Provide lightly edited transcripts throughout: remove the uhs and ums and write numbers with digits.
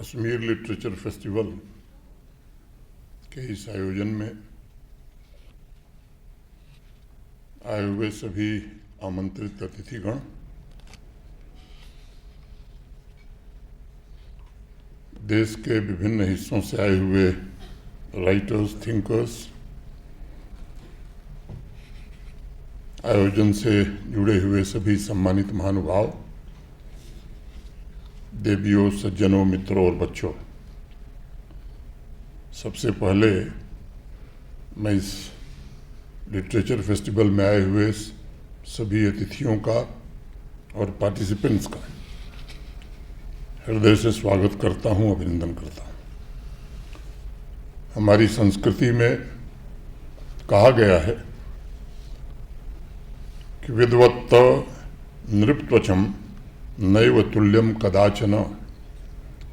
Kashmir literature festival के इस आयोजन में आए हुए सभी आमंत्रित अतिथिगण, देश के विभिन्न हिस्सों से आए हुए राइटर्स, थिंकर्स, आयोजन से जुड़े हुए सभी सम्मानित महानुभाव, देवियों, सज्जनों, मित्रों और बच्चों, सबसे पहले मैं इस लिटरेचर फेस्टिवल में आए हुए सभी अतिथियों का और पार्टिसिपेंट्स का हृदय से स्वागत करता हूं, अभिनंदन करता हूं। हमारी संस्कृति में कहा गया है कि विद्वत्त नृपत्वचम नैव तुल्यम कदाचन,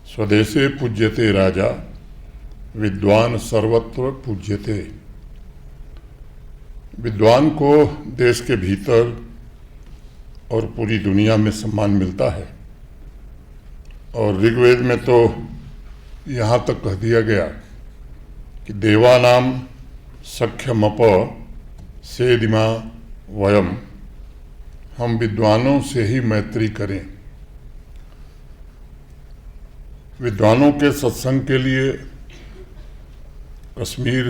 स्वदेशे पूज्यते राजा विद्वान सर्वत्र पूज्यते। विद्वान को देश के भीतर और पूरी दुनिया में सम्मान मिलता है और ऋग्वेद में तो यहाँ तक कह दिया गया कि देवानाम सख्यमप सेदिमा वयम, हम विद्वानों से ही मैत्री करें। विद्वानों के सत्संग के लिए कश्मीर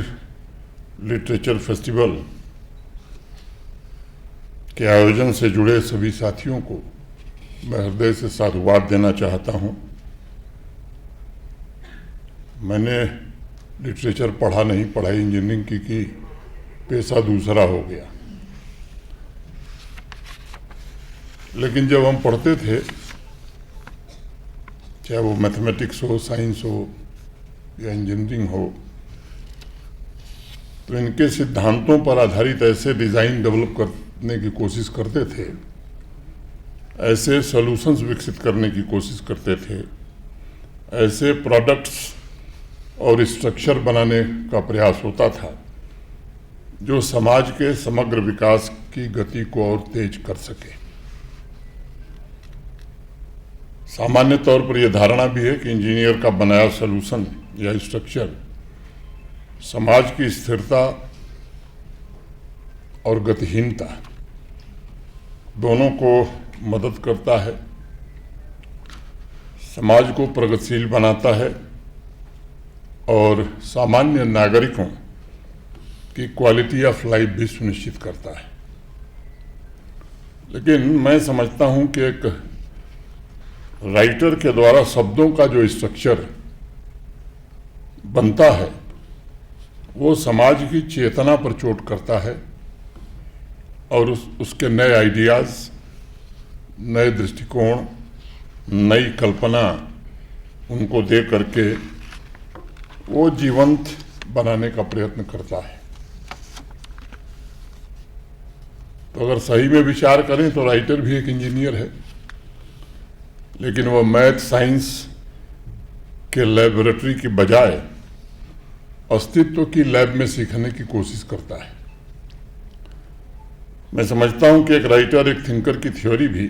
लिटरेचर फेस्टिवल के आयोजन से जुड़े सभी साथियों को मैं हृदय से साधुवाद देना चाहता हूं। मैंने लिटरेचर पढ़ा नहीं, पढ़ाई इंजीनियरिंग की पेशा दूसरा हो गया, लेकिन जब हम पढ़ते थे, चाहे वो मैथमेटिक्स हो, साइंस हो या इंजीनियरिंग हो, तो इनके सिद्धांतों पर आधारित ऐसे डिज़ाइन डेवलप करने की कोशिश करते थे, ऐसे सॉल्यूशंस विकसित करने की कोशिश करते थे, ऐसे प्रोडक्ट्स और स्ट्रक्चर बनाने का प्रयास होता था जो समाज के समग्र विकास की गति को और तेज कर सके। सामान्य तौर पर यह धारणा भी है कि इंजीनियर का बनाया सॉल्यूशन या स्ट्रक्चर समाज की स्थिरता और गतिहीनता दोनों को मदद करता है, समाज को प्रगतिशील बनाता है और सामान्य नागरिकों की क्वालिटी ऑफ लाइफ भी सुनिश्चित करता है। लेकिन मैं समझता हूं कि एक राइटर के द्वारा शब्दों का जो स्ट्रक्चर बनता है वो समाज की चेतना पर चोट करता है और उसके नए आइडियाज़, नए दृष्टिकोण, नई कल्पना उनको दे करके वो जीवंत बनाने का प्रयत्न करता है। तो अगर सही में विचार करें तो राइटर भी एक इंजीनियर है, लेकिन वह मैथ साइंस के लैबोरेटरी की बजाय अस्तित्व की लैब में सीखने की कोशिश करता है। मैं समझता हूं कि एक राइटर, एक थिंकर की थ्योरी भी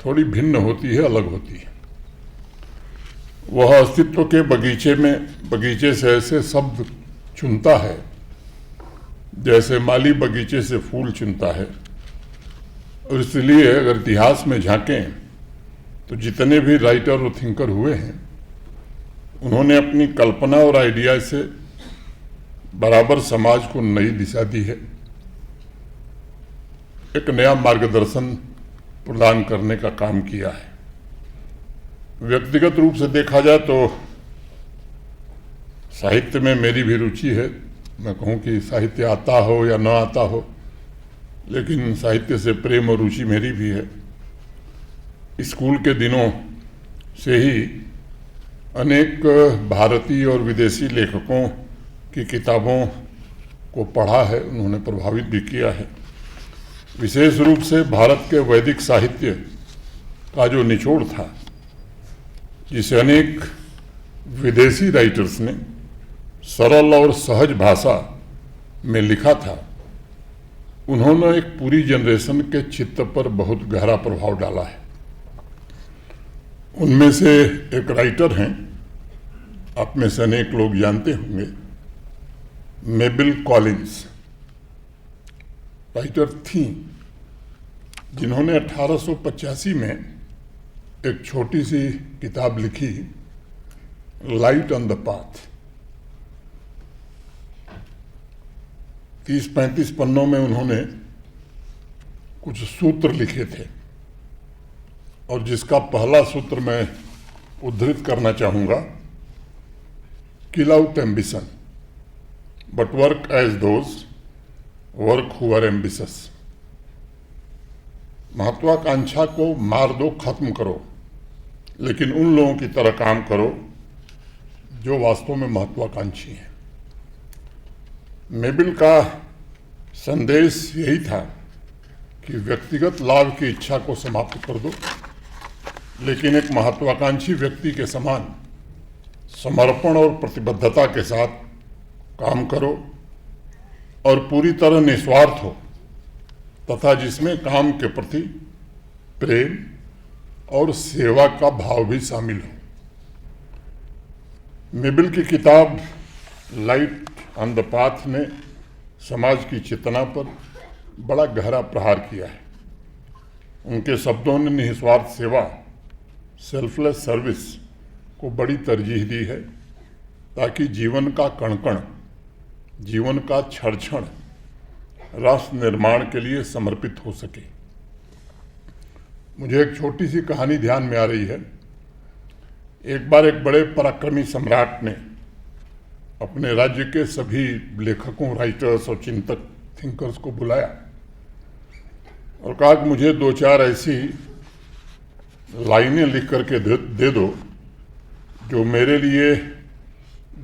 थोड़ी भिन्न होती है, अलग होती है। वह अस्तित्व के बगीचे से ऐसे शब्द चुनता है जैसे माली बगीचे से फूल चुनता है। और इसलिए अगर इतिहास में झांकें तो जितने भी राइटर और थिंकर हुए हैं, उन्होंने अपनी कल्पना और आइडिया से बराबर समाज को नई दिशा दी है, एक नया मार्गदर्शन प्रदान करने का काम किया है। व्यक्तिगत रूप से देखा जाए तो साहित्य में मेरी भी रुचि है। मैं कहूँ कि साहित्य आता हो या न आता हो, लेकिन साहित्य से प्रेम और रुचि मेरी भी है। स्कूल के दिनों से ही अनेक भारतीय और विदेशी लेखकों की किताबों को पढ़ा है, उन्होंने प्रभावित भी किया है। विशेष रूप से भारत के वैदिक साहित्य का जो निचोड़ था, जिसे अनेक विदेशी राइटर्स ने सरल और सहज भाषा में लिखा था, उन्होंने एक पूरी जनरेशन के चित्त पर बहुत गहरा प्रभाव डाला है। उनमें से एक राइटर हैं, आप में से अनेक लोग जानते होंगे, मेबल कॉलिंस राइटर थी, जिन्होंने 1885 में एक छोटी सी किताब लिखी, लाइट ऑन द पाथ। 30-35 पन्नों में उन्होंने कुछ सूत्र लिखे थे, और जिसका पहला सूत्र मैं उद्धृत करना चाहूंगा, kill out ambition but work as those work who are ambitious. महत्वाकांक्षा को मार दो, खत्म करो, लेकिन उन लोगों की तरह काम करो जो वास्तव में महत्वाकांक्षी हैं। मेबिल का संदेश यही था कि व्यक्तिगत लाभ की इच्छा को समाप्त कर दो, लेकिन एक महत्वाकांक्षी व्यक्ति के समान समर्पण और प्रतिबद्धता के साथ काम करो, और पूरी तरह निस्वार्थ हो, तथा जिसमें काम के प्रति प्रेम और सेवा का भाव भी शामिल हो। मेबिल की किताब लाइट ऑन द पाथ ने समाज की चेतना पर बड़ा गहरा प्रहार किया है। उनके शब्दों ने निस्वार्थ सेवा, सेल्फलेस सर्विस को बड़ी तरजीह दी है, ताकि जीवन का कण-कण, जीवन का क्षण-क्षण राष्ट्र निर्माण के लिए समर्पित हो सके। मुझे एक छोटी सी कहानी ध्यान में आ रही है। एक बार एक बड़े पराक्रमी सम्राट ने अपने राज्य के सभी लेखकों, राइटर्स और चिंतक, थिंकर्स को बुलाया और कहा कि मुझे 2-4 ऐसी लाइनें लिख करके दे दो जो मेरे लिए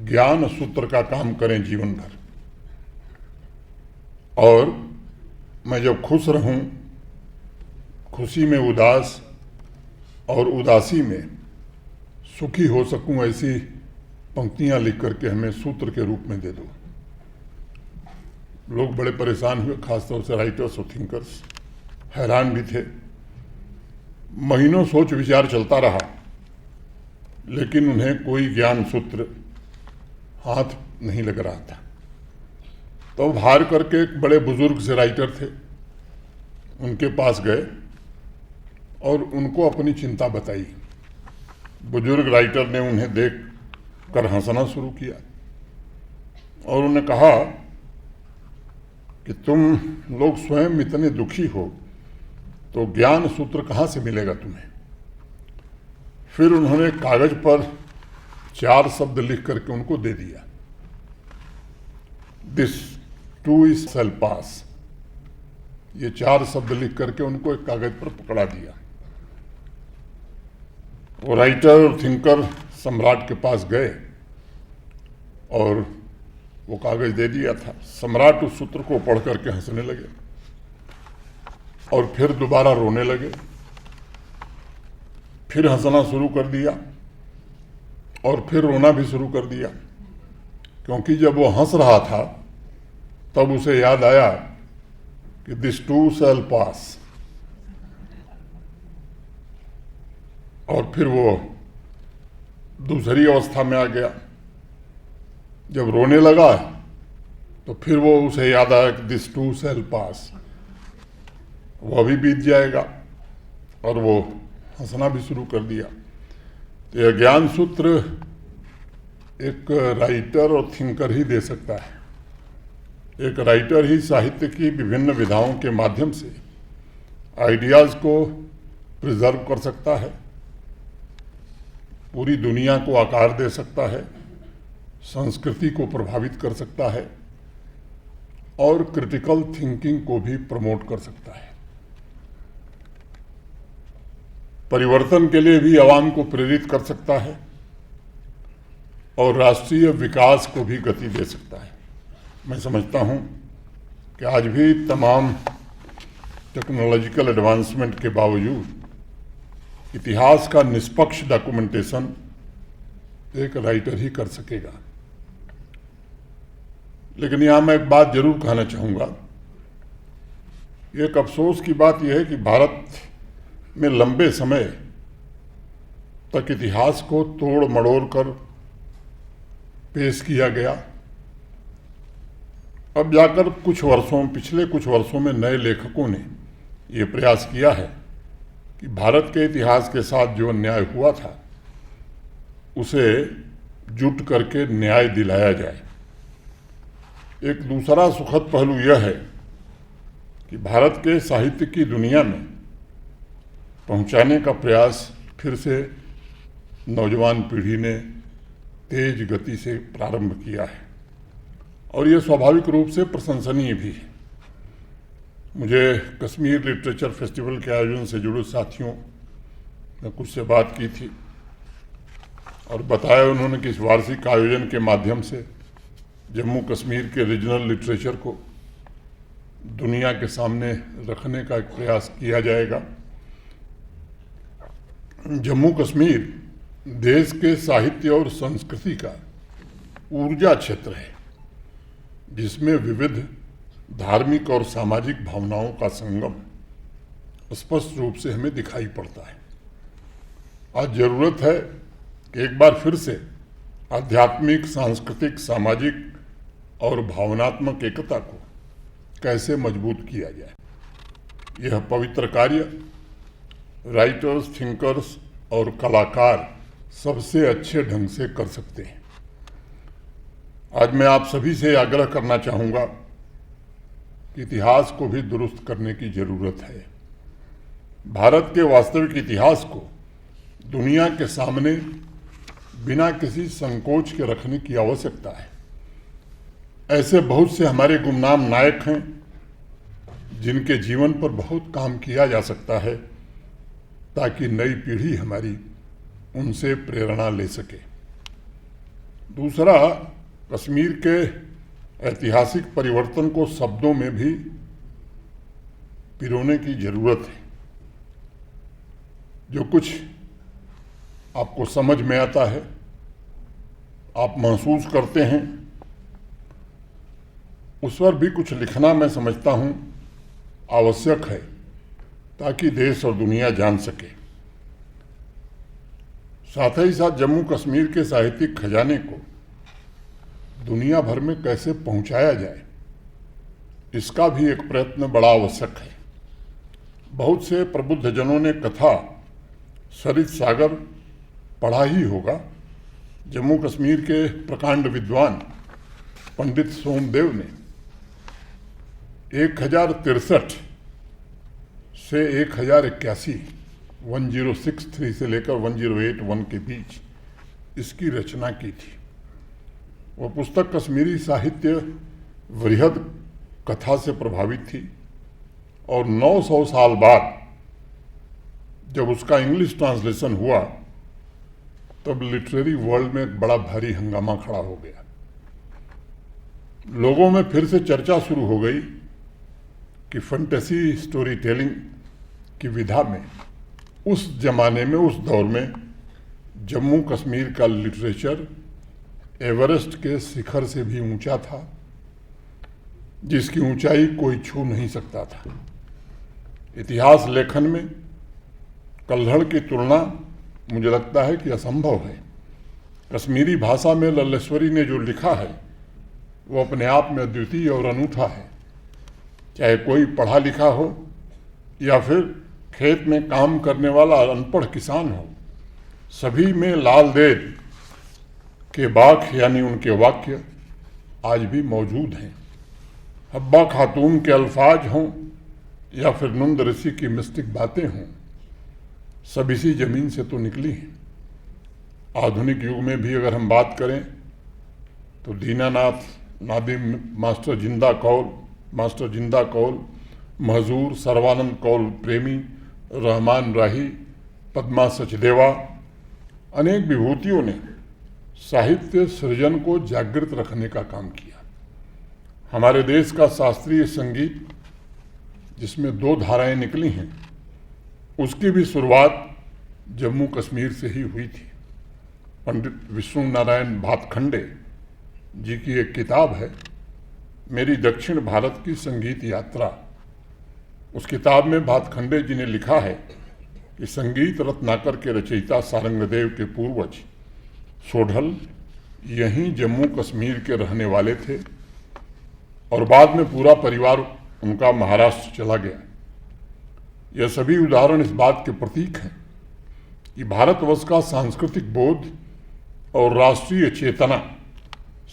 ज्ञान सूत्र का काम करें जीवन भर, और मैं जब खुश रहूं, खुशी में उदास और उदासी में सुखी हो सकूं, ऐसी पंक्तियां लिख करके हमें सूत्र के रूप में दे दो। लोग बड़े परेशान हुए, खासतौर से राइटर्स और थिंकर्स हैरान भी थे। महीनों सोच विचार चलता रहा, लेकिन उन्हें कोई ज्ञान सूत्र हाथ नहीं लग रहा था। तो हार करके एक बड़े बुजुर्ग से राइटर थे, उनके पास गए और उनको अपनी चिंता बताई। बुजुर्ग राइटर ने उन्हें देख कर हंसना शुरू किया और उन्हें कहा कि तुम लोग स्वयं इतने दुखी हो तो ज्ञान सूत्र कहाँ से मिलेगा तुम्हें। फिर उन्होंने कागज पर 4 शब्द लिख करके उनको दे दिया, दिस टू इज शैल पास। ये 4 शब्द लिख करके उनको एक कागज पर पकड़ा दिया। वो राइटर और थिंकर सम्राट के पास गए और वो कागज दे दिया था। सम्राट उस सूत्र को पढ़ करके हंसने लगे और फिर दोबारा रोने लगे, फिर हंसना शुरू कर दिया और फिर रोना भी शुरू कर दिया, क्योंकि जब वो हंस रहा था तब उसे याद आया कि दिस टू शैल पास, और फिर वो दूसरी अवस्था में आ गया। जब रोने लगा तो फिर वो उसे याद आया कि दिस टू शैल पास, वो भी बीत जाएगा, और वो हंसना भी शुरू कर दिया। तो यह ज्ञान सूत्र एक राइटर और थिंकर ही दे सकता है। एक राइटर ही साहित्य की विभिन्न विधाओं के माध्यम से आइडियाज़ को प्रिजर्व कर सकता है, पूरी दुनिया को आकार दे सकता है, संस्कृति को प्रभावित कर सकता है और क्रिटिकल थिंकिंग को भी प्रमोट कर सकता है। परिवर्तन के लिए भी आवाम को प्रेरित कर सकता है और राष्ट्रीय विकास को भी गति दे सकता है। मैं समझता हूं कि आज भी तमाम टेक्नोलॉजिकल एडवांसमेंट के बावजूद इतिहास का निष्पक्ष डॉक्यूमेंटेशन एक राइटर ही कर सकेगा। लेकिन यहाँ मैं एक बात जरूर कहना चाहूँगा। एक अफसोस की बात यह है कि भारत में लंबे समय तक इतिहास को तोड़ मड़ोड़ कर पेश किया गया। अब जाकर पिछले कुछ वर्षों में नए लेखकों ने ये प्रयास किया है कि भारत के इतिहास के साथ जो अन्याय हुआ था उसे जुट करके न्याय दिलाया जाए। एक दूसरा सुखद पहलू यह है कि भारत के साहित्य की दुनिया में पहुंचाने का प्रयास फिर से नौजवान पीढ़ी ने तेज गति से प्रारंभ किया है और ये स्वाभाविक रूप से प्रशंसनीय भी है। मुझे कश्मीर लिटरेचर फेस्टिवल के आयोजन से जुड़े साथियों ने कुछ से बात की थी और बताया उन्होंने कि इस वार्षिक आयोजन के माध्यम से जम्मू कश्मीर के रीजनल लिटरेचर को दुनिया के सामने रखने का एक प्रयास किया जाएगा। जम्मू कश्मीर देश के साहित्य और संस्कृति का ऊर्जा क्षेत्र है जिसमें विविध धार्मिक और सामाजिक भावनाओं का संगम स्पष्ट रूप से हमें दिखाई पड़ता है। आज जरूरत है कि एक बार फिर से आध्यात्मिक, सांस्कृतिक, सामाजिक और भावनात्मक एकता को कैसे मजबूत किया जाए। यह पवित्र कार्य राइटर्स, थिंकर्स और कलाकार सबसे अच्छे ढंग से कर सकते हैं। आज मैं आप सभी से आग्रह करना चाहूँगा कि इतिहास को भी दुरुस्त करने की जरूरत है। भारत के वास्तविक इतिहास को दुनिया के सामने बिना किसी संकोच के रखने की आवश्यकता है। ऐसे बहुत से हमारे गुमनाम नायक हैं जिनके जीवन पर बहुत काम किया जा सकता है ताकि नई पीढ़ी हमारी उनसे प्रेरणा ले सके। दूसरा, कश्मीर के ऐतिहासिक परिवर्तन को शब्दों में भी पिरोने की जरूरत है। जो कुछ आपको समझ में आता है, आप महसूस करते हैं, उस पर भी कुछ लिखना मैं समझता हूँ आवश्यक है ताकि देश और दुनिया जान सके। साथ ही साथ जम्मू कश्मीर के साहित्यिक खजाने को दुनिया भर में कैसे पहुंचाया जाए, इसका भी एक प्रयत्न बड़ा आवश्यक है। बहुत से प्रबुद्ध जनों ने कथा सरित सागर पढ़ा ही होगा। जम्मू कश्मीर के प्रकांड विद्वान पंडित सोमदेव ने 1063 से 1081 1063 से लेकर 1081 के बीच इसकी रचना की थी। वह पुस्तक कश्मीरी साहित्य वृहद कथा से प्रभावित थी और 900 साल बाद जब उसका इंग्लिश ट्रांसलेशन हुआ तब लिटरेरी वर्ल्ड में एक बड़ा भारी हंगामा खड़ा हो गया। लोगों में फिर से चर्चा शुरू हो गई कि फैंटेसी स्टोरी टेलिंग की विधा में उस जमाने में, उस दौर में जम्मू कश्मीर का लिटरेचर एवरेस्ट के शिखर से भी ऊंचा था, जिसकी ऊंचाई कोई छू नहीं सकता था। इतिहास लेखन में कल्हड़ की तुलना मुझे लगता है कि असंभव है। कश्मीरी भाषा में लल्लेश्वरी ने जो लिखा है वो अपने आप में अद्वितीय और अनूठा है। चाहे कोई पढ़ा लिखा हो या फिर खेत में काम करने वाला अनपढ़ किसान हो, सभी में लाल देद के बाख यानी उनके वाक्य आज भी मौजूद हैं। हब्बा खातून के अल्फाज हों या फिर नुंद ऋषि की मिस्टिक बातें हों, सब इसी जमीन से तो निकली हैं। आधुनिक युग में भी अगर हम बात करें तो दीनानाथ, नादिम मास्टर जिंदा कौल, महजूर, सर्वानंद कौल प्रेमी, रहमान राही, पद्मा सचदेवा, अनेक विभूतियों ने साहित्य सृजन को जागृत रखने का काम किया। हमारे देश का शास्त्रीय संगीत जिसमें 2 धाराएं निकली हैं, उसकी भी शुरुआत जम्मू कश्मीर से ही हुई थी। पंडित विष्णु नारायण भातखंडे जी की एक किताब है, मेरी दक्षिण भारत की संगीत यात्रा। उस किताब में भातखंडे जी ने लिखा है कि संगीत रत्नाकर के रचयिता सारंगदेव के पूर्वज सोढल यहीं जम्मू कश्मीर के रहने वाले थे और बाद में पूरा परिवार उनका महाराष्ट्र चला गया। यह सभी उदाहरण इस बात के प्रतीक हैं कि भारतवर्ष का सांस्कृतिक बोध और राष्ट्रीय चेतना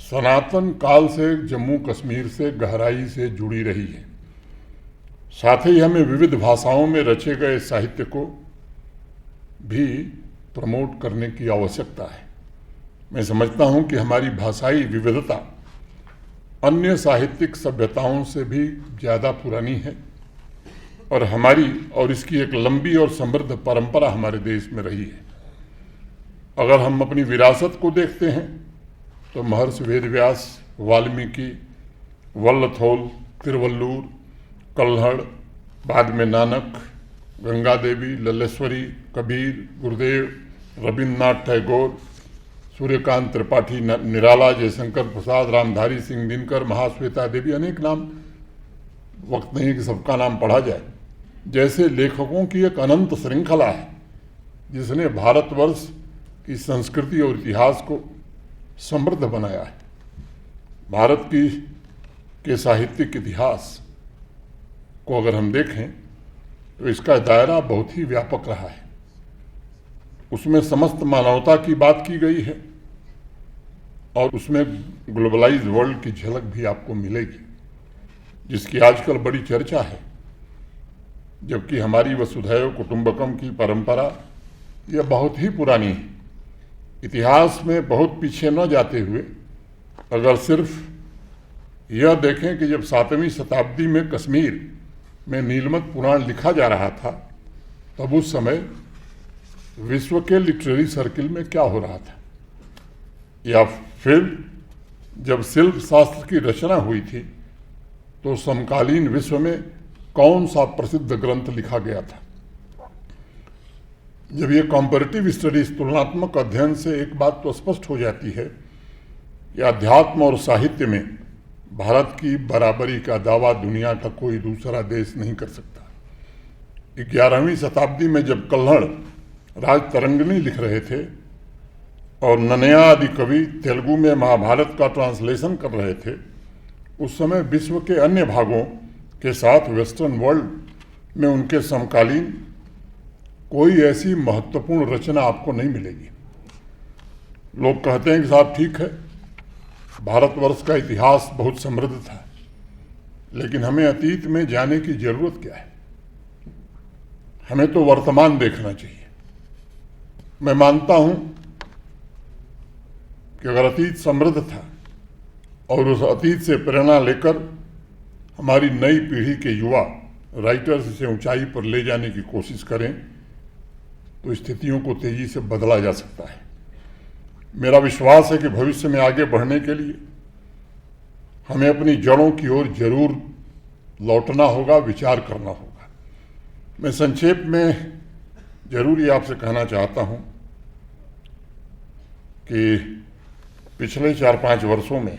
सनातन काल से जम्मू कश्मीर से गहराई से जुड़ी रही है। साथ ही हमें विविध भाषाओं में रचे गए साहित्य को भी प्रमोट करने की आवश्यकता है। मैं समझता हूं कि हमारी भाषाई विविधता अन्य साहित्यिक सभ्यताओं से भी ज़्यादा पुरानी है और इसकी एक लंबी और समृद्ध परंपरा हमारे देश में रही है। अगर हम अपनी विरासत को देखते हैं तो महर्षि वेदव्यास, वाल्मीकि, वल्लथोल, तिरुवल्लुर, कल्हड़, बाद में नानक, गंगा देवी, लल्लेश्वरी, कबीर, गुरुदेव, रविन्द्रनाथ टैगोर, सूर्यकांत त्रिपाठी, निराला, जयशंकर प्रसाद, रामधारी सिंह दिनकर, महाश्वेता देवी, अनेक नाम, वक्त नहीं कि सबका नाम पढ़ा जाए, जैसे लेखकों की एक अनंत श्रृंखला है जिसने भारतवर्ष की संस्कृति और इतिहास को समृद्ध बनाया है। भारत के साहित्यिक इतिहास को अगर हम देखें तो इसका दायरा बहुत ही व्यापक रहा है। उसमें समस्त मानवता की बात की गई है और उसमें ग्लोबलाइज्ड वर्ल्ड की झलक भी आपको मिलेगी, जिसकी आजकल बड़ी चर्चा है। जबकि हमारी वसुधैव कुटुंबकम की परंपरा यह बहुत ही पुरानी है। इतिहास में बहुत पीछे न जाते हुए अगर सिर्फ यह देखें कि जब 7वीं शताब्दी में कश्मीर में नीलमत पुराण लिखा जा रहा था तब उस समय विश्व के लिटरेरी सर्किल में क्या हो रहा था, या फिर जब शिल्प शास्त्र की रचना हुई थी तो समकालीन विश्व में कौन सा प्रसिद्ध ग्रंथ लिखा गया था। जब ये कॉम्पैरेटिव स्टडीज, तुलनात्मक अध्ययन से एक बात तो स्पष्ट हो जाती है कि अध्यात्म और साहित्य में भारत की बराबरी का दावा दुनिया का कोई दूसरा देश नहीं कर सकता। 11वीं शताब्दी में जब कल्हड़ राज तरंगिणी लिख रहे थे और नन्या आदि कवि तेलुगु में महाभारत का ट्रांसलेशन कर रहे थे, उस समय विश्व के अन्य भागों के साथ वेस्टर्न वर्ल्ड में उनके समकालीन कोई ऐसी महत्वपूर्ण रचना आपको नहीं मिलेगी। लोग कहते हैं कि साहब ठीक है, भारतवर्ष का इतिहास बहुत समृद्ध था, लेकिन हमें अतीत में जाने की जरूरत क्या है? हमें तो वर्तमान देखना चाहिए। मैं मानता हूं कि अगर अतीत समृद्ध था और उस अतीत से प्रेरणा लेकर हमारी नई पीढ़ी के युवा राइटर्स इसे ऊंचाई पर ले जाने की कोशिश करें तो स्थितियों को तेजी से बदला जा सकता है। मेरा विश्वास है कि भविष्य में आगे बढ़ने के लिए हमें अपनी जड़ों की ओर जरूर लौटना होगा, विचार करना होगा। मैं संक्षेप में जरूर ये आपसे कहना चाहता हूं कि पिछले 4-5 वर्षों में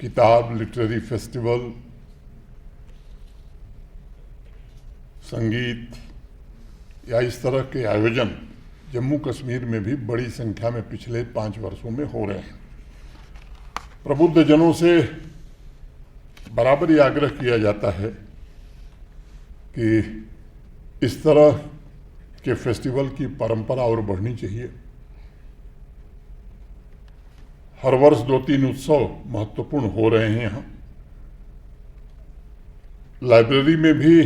किताब, लिटरेरी फेस्टिवल, संगीत या इस तरह के आयोजन जम्मू कश्मीर में भी बड़ी संख्या में पिछले 5 वर्षों में हो रहे हैं। प्रबुद्ध जनों से बराबर ही आग्रह किया जाता है कि इस तरह के फेस्टिवल की परंपरा और बढ़नी चाहिए। हर वर्ष 2-3 उत्सव महत्वपूर्ण हो रहे हैं यहाँ। लाइब्रेरी में भी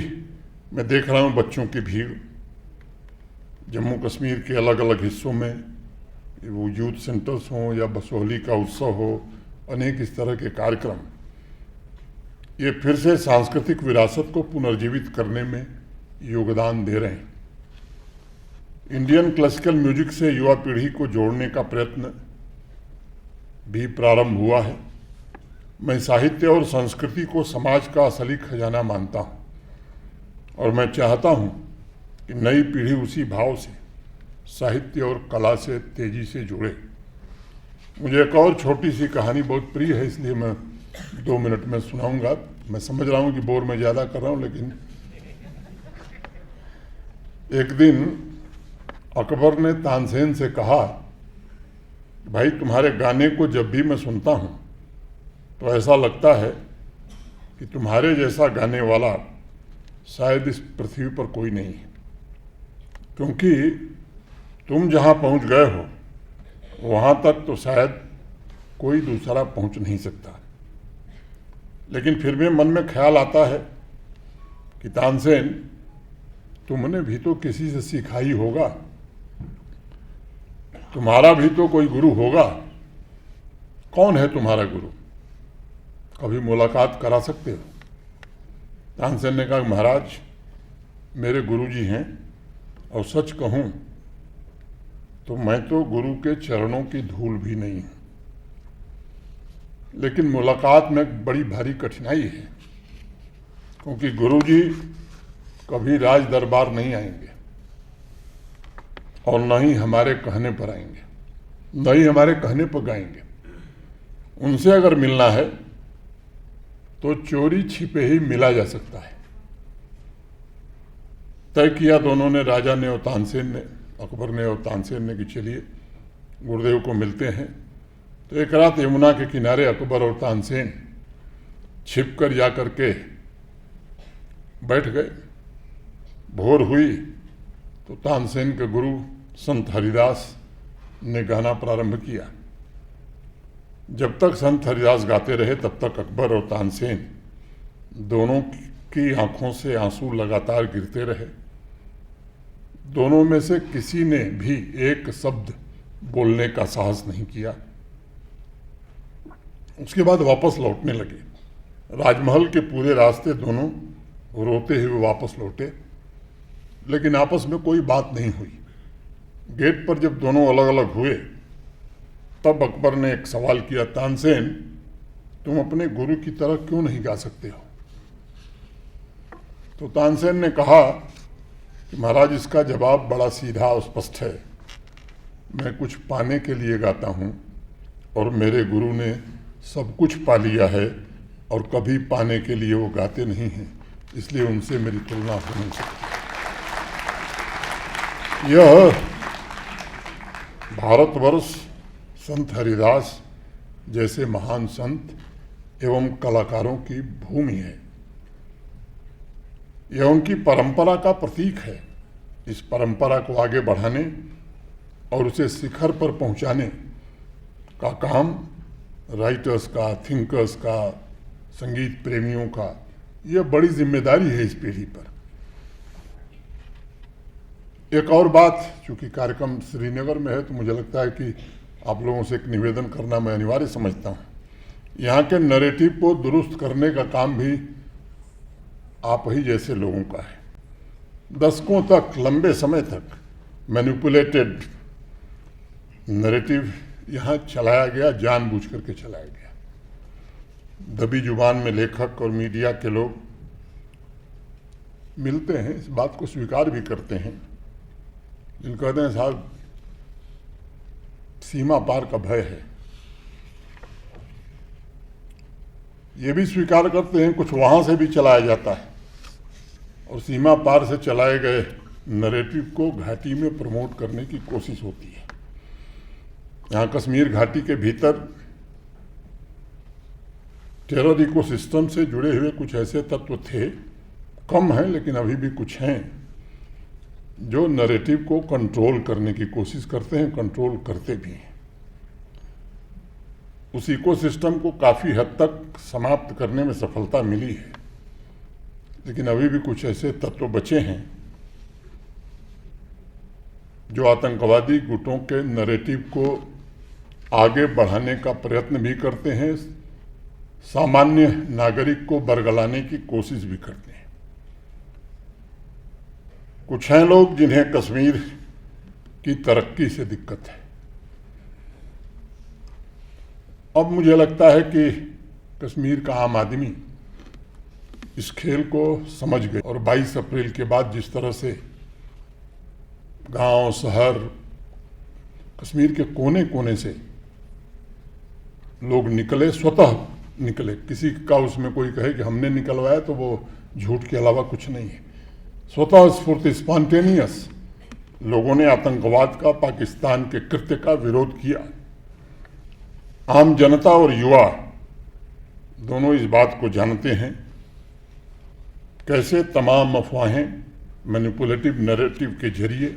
मैं देख रहा हूँ बच्चों की भीड़। जम्मू कश्मीर के अलग अलग हिस्सों में, वो यूथ सेंटर्स हों या बसोहली का उत्सव हो, अनेक इस तरह के कार्यक्रम ये फिर से सांस्कृतिक विरासत को पुनर्जीवित करने में योगदान दे रहे हैं। इंडियन क्लासिकल म्यूजिक से युवा पीढ़ी को जोड़ने का प्रयत्न भी प्रारंभ हुआ है। मैं साहित्य और संस्कृति को समाज का असली खजाना मानता हूँ और मैं चाहता हूँ कि नई पीढ़ी उसी भाव से साहित्य और कला से तेजी से जुड़े। मुझे एक और छोटी सी कहानी बहुत प्रिय है, इसलिए मैं 2 मिनट में सुनाऊंगा। मैं समझ रहा हूँ कि बोर में ज़्यादा कर रहा हूँ, लेकिन एक दिन अकबर ने तानसेन से कहा, भाई तुम्हारे गाने को जब भी मैं सुनता हूँ तो ऐसा लगता है कि तुम्हारे जैसा गाने वाला शायद इस पृथ्वी पर कोई नहीं है, क्योंकि तुम जहाँ पहुँच गए हो वहाँ तक तो शायद कोई दूसरा पहुँच नहीं सकता। लेकिन फिर भी मन में ख्याल आता है कि तानसेन, तुमने भी तो किसी से सीखा ही होगा, तुम्हारा भी तो कोई गुरु होगा। कौन है तुम्हारा गुरु? कभी मुलाकात करा सकते हो? तानसेन ने कहा, महाराज मेरे गुरुजी हैं, और सच कहूँ तो मैं तो गुरु के चरणों की धूल भी नहीं हूँ, लेकिन मुलाकात में बड़ी भारी कठिनाई है, क्योंकि गुरुजी कभी राज दरबार नहीं आएंगे और न ही हमारे कहने पर आएंगे, न ही हमारे कहने पर गाएंगे। उनसे अगर मिलना है तो चोरी छिपे ही मिला जा सकता है। तय किया दोनों ने, राजा ने और तानसेन ने, अकबर ने और तानसेन ने, कि चलिए गुरुदेव को मिलते हैं। तो एक रात यमुना के किनारे अकबर और तानसेन छिप कर जा कर के बैठ गए। भोर हुई तो तानसेन के गुरु संत हरिदास ने गाना प्रारंभ किया। जब तक संत हरिदास गाते रहे तब तक अकबर और तानसेन दोनों की आंखों से आंसू लगातार गिरते रहे। दोनों में से किसी ने भी एक शब्द बोलने का साहस नहीं किया। उसके बाद वापस लौटने लगे। राजमहल के पूरे रास्ते दोनों रोते हुए वापस लौटे, लेकिन आपस में कोई बात नहीं हुई। गेट पर जब दोनों अलग अलग हुए तब अकबर ने एक सवाल किया, तानसेन तुम अपने गुरु की तरह क्यों नहीं गा सकते हो? तो तानसेन ने कहा कि महाराज इसका जवाब बड़ा सीधा और स्पष्ट है। मैं कुछ पाने के लिए गाता हूँ और मेरे गुरु ने सब कुछ पा लिया है और कभी पाने के लिए वो गाते नहीं हैं, इसलिए उनसे मेरी तुलना हो नहीं सकती। यह भारतवर्ष संत हरिदास जैसे महान संत एवं कलाकारों की भूमि है। यह उनकी परंपरा का प्रतीक है। इस परंपरा को आगे बढ़ाने और उसे शिखर पर पहुंचाने का काम राइटर्स का, थिंकर्स का, संगीत प्रेमियों का, यह बड़ी जिम्मेदारी है इस पीढ़ी पर। एक और बात, चूंकि कार्यक्रम श्रीनगर में है तो मुझे लगता है कि आप लोगों से एक निवेदन करना मैं अनिवार्य समझता हूँ। यहाँ के नैरेटिव को दुरुस्त करने का काम भी आप ही जैसे लोगों का है। दशकों तक, लंबे समय तक मैनिपुलेटेड नैरेटिव यहाँ चलाया गया, जानबूझ करके चलाया गया। दबी जुबान में लेखक और मीडिया के लोग मिलते हैं, इस बात को स्वीकार भी करते हैं। जिनको कहते हैं साहब सीमा पार का भय है, ये भी स्वीकार करते हैं कुछ वहाँ से भी चलाया जाता है और सीमा पार से चलाए गए नैरेटिव को घाटी में प्रमोट करने की कोशिश होती है। यहाँ कश्मीर घाटी के भीतर टेरर इकोसिस्टम से जुड़े हुए कुछ ऐसे तत्व थे, कम हैं लेकिन अभी भी कुछ हैं, जो नैरेटिव को कंट्रोल करने की कोशिश करते हैं, कंट्रोल करते भी हैं। उस इकोसिस्टम को काफ़ी हद तक समाप्त करने में सफलता मिली है, लेकिन अभी भी कुछ ऐसे तत्व बचे हैं जो आतंकवादी गुटों के नैरेटिव को आगे बढ़ाने का प्रयत्न भी करते हैं, सामान्य नागरिक को बरगलाने की कोशिश भी करते हैं। कुछ हैं लोग जिन्हें कश्मीर की तरक्की से दिक्कत है। अब मुझे लगता है कि कश्मीर का आम आदमी इस खेल को समझ गए और 22 अप्रैल के बाद जिस तरह से गांव, शहर, कश्मीर के कोने कोने से लोग निकले, स्वतः निकले, किसी का उसमें कोई कहे कि हमने निकलवाया तो वो झूठ के अलावा कुछ नहीं है। स्वतः स्फूर्त स्पॉन्टेनियस लोगों ने आतंकवाद का, पाकिस्तान के कृत्य का विरोध किया। आम जनता और युवा दोनों इस बात को जानते हैं कैसे तमाम अफवाहें मैनिपुलेटिव नैरेटिव के जरिए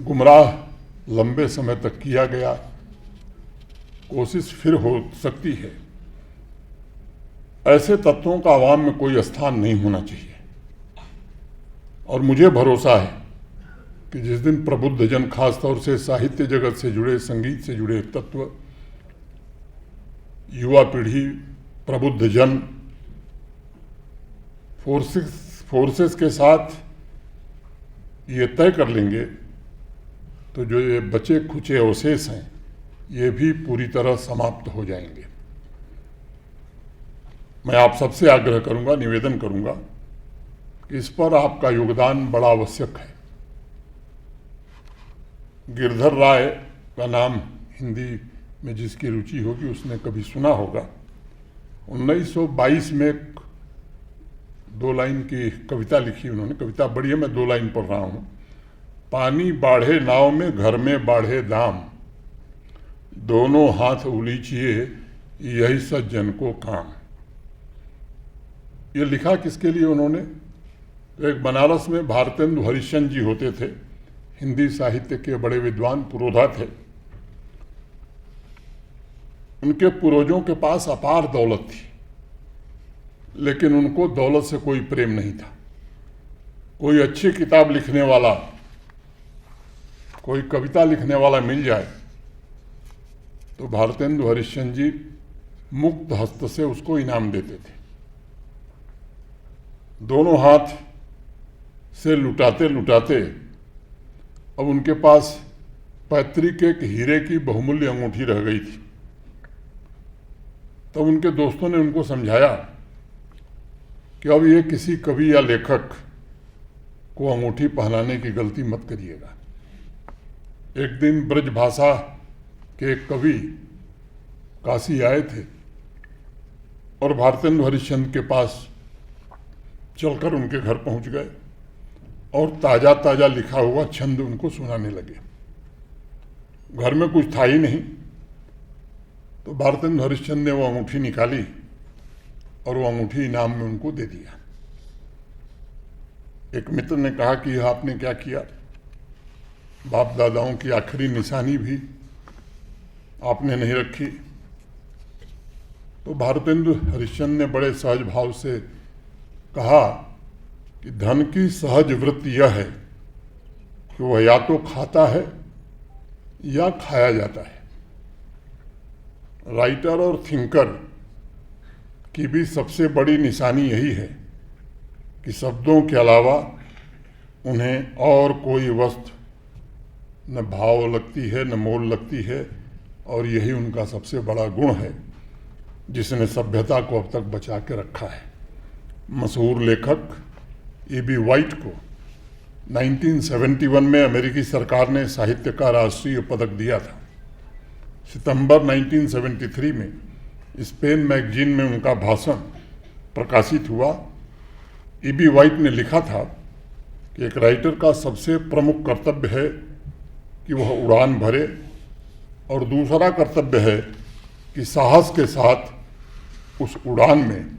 गुमराह लंबे समय तक किया गया। कोशिश फिर हो सकती है। ऐसे तत्वों का आवाम में कोई स्थान नहीं होना चाहिए। और मुझे भरोसा है कि जिस दिन प्रबुद्ध जन, खासतौर से साहित्य जगत से जुड़े, संगीत से जुड़े तत्व, युवा पीढ़ी, प्रबुद्ध जन फोर्सेस के साथ ये तय कर लेंगे तो जो ये बचे खुचे अवशेष हैं ये भी पूरी तरह समाप्त हो जाएंगे। मैं आप सबसे आग्रह करूंगा, निवेदन करूंगा कि इस पर आपका योगदान बड़ा आवश्यक है। गिरधर राय का नाम हिंदी में जिसकी रुचि होगी उसने कभी सुना होगा। 1922 में एक 2 लाइन की कविता लिखी उन्होंने। कविता बड़ी है, मैं 2 लाइन पढ़ रहा हूँ। पानी बाढ़े नाव में, घर में बाढ़े दाम, दोनों हाथ उलीचिए यही सज्जन को काम। ये लिखा किसके लिए उन्होंने? एक बनारस में भारतेंदु हरिश्चंद्र जी होते थे, हिंदी साहित्य के बड़े विद्वान पुरोधा थे। उनके पूर्वजों के पास अपार दौलत थी, लेकिन उनको दौलत से कोई प्रेम नहीं था। कोई अच्छी किताब लिखने वाला, कोई कविता लिखने वाला मिल जाए तो भारतेंदु हरिश्चंद्र जी मुक्त हस्त से उसको इनाम देते थे। दोनों हाथ से लुटाते लुटाते अब उनके पास पैतृक एक हीरे की बहुमूल्य अंगूठी रह गई थी। तब उनके दोस्तों ने उनको समझाया कि अब ये किसी कवि या लेखक को अंगूठी पहनाने की गलती मत करिएगा। एक दिन ब्रजभाषा के एक कवि काशी आए थे और भारतेंदु हरिश्चंद्र के पास चलकर उनके घर पहुंच गए और ताज़ा ताज़ा लिखा हुआ छंद उनको सुनाने लगे। घर में कुछ था ही नहीं, तो भारतेंदु हरिश्चंद्र ने वो अंगूठी निकाली और वो अंगूठी इनाम में उनको दे दिया। एक मित्र ने कहा कि यह आपने क्या किया? बाप दादाओं की आखिरी निशानी भी आपने नहीं रखी। तो भारतेंदु हरिश्चंद्र ने बड़े सहज भाव से कहा कि धन की सहज वृत्ति यह है कि वह या तो खाता है या खाया जाता है। राइटर और थिंकर की भी सबसे बड़ी निशानी यही है कि शब्दों के अलावा उन्हें और कोई वस्तु न भाव लगती है, न मोल लगती है, और यही उनका सबसे बड़ा गुण है जिसने सभ्यता को अब तक बचा के रखा है। मशहूर लेखक E.B. वाइट को 1971 में अमेरिकी सरकार ने साहित्य का राष्ट्रीय पदक दिया था। सितंबर 1973 में स्पेन मैगजीन में उनका भाषण प्रकाशित हुआ। E.B. वाइट ने लिखा था कि एक राइटर का सबसे प्रमुख कर्तव्य है कि वह उड़ान भरे, और दूसरा कर्तव्य है कि साहस के साथ उस उड़ान में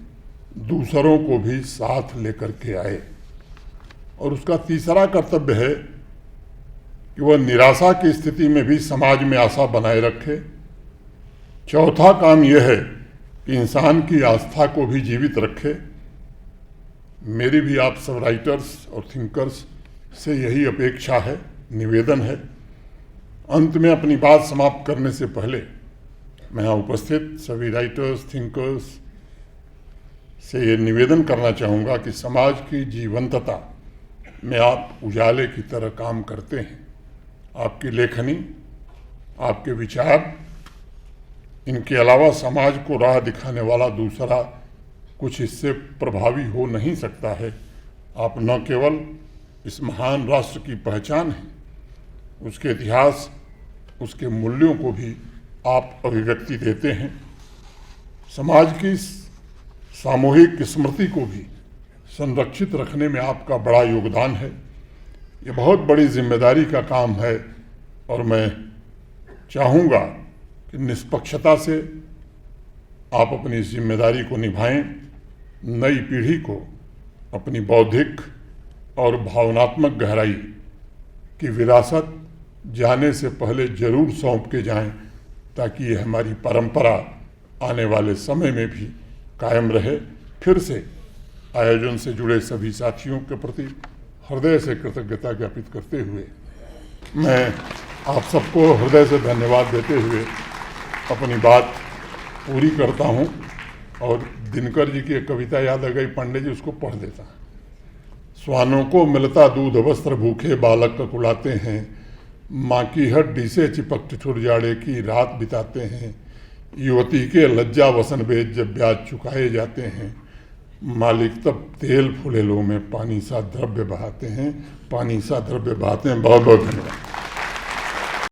दूसरों को भी साथ लेकर के आए, और उसका तीसरा कर्तव्य है कि वह निराशा की स्थिति में भी समाज में आशा बनाए रखे। चौथा काम यह है कि इंसान की आस्था को भी जीवित रखे। मेरी भी आप सब राइटर्स और थिंकर्स से यही अपेक्षा है, निवेदन है। अंत में अपनी बात समाप्त करने से पहले मैं यहाँ उपस्थित सभी राइटर्स, थिंकर्स से ये निवेदन करना चाहूँगा कि समाज की जीवंतता में आप उजाले की तरह काम करते हैं। आपकी लेखनी, आपके विचार, इनके अलावा समाज को राह दिखाने वाला दूसरा कुछ इससे प्रभावी हो नहीं सकता है। आप न केवल इस महान राष्ट्र की पहचान हैं, उसके इतिहास, उसके मूल्यों को भी आप अभिव्यक्ति देते हैं। समाज की सामूहिक स्मृति को भी संरक्षित रखने में आपका बड़ा योगदान है। ये बहुत बड़ी जिम्मेदारी का काम है और मैं चाहूँगा कि निष्पक्षता से आप अपनी इस जिम्मेदारी को निभाएं, नई पीढ़ी को अपनी बौद्धिक और भावनात्मक गहराई की विरासत जाने से पहले जरूर सौंप के जाएं, ताकि ये हमारी परंपरा आने वाले समय में भी कायम रहे। फिर से आयोजन से जुड़े सभी साथियों के प्रति हृदय से कृतज्ञता ज्ञापित करते हुए मैं आप सबको हृदय से धन्यवाद देते हुए अपनी बात पूरी करता हूँ। और दिनकर जी की एक कविता याद आ गई, पांडे जी, उसको पढ़ देता हूँ। स्वानों को मिलता दूध वस्त्र भूखे बालक ककुलाते हैं, माँ की हड्डी से चिपक ठिठुर जाड़े की रात बिताते हैं। युवती के लज्जा वसन बेच जब ब्याज चुकाए जाते हैं, मालिक तब तेल फुलेलों में पानी सा द्रव्य बहाते हैं, पानी सा द्रव्य बहाते हैं। बहुत बहुत धन्यवाद।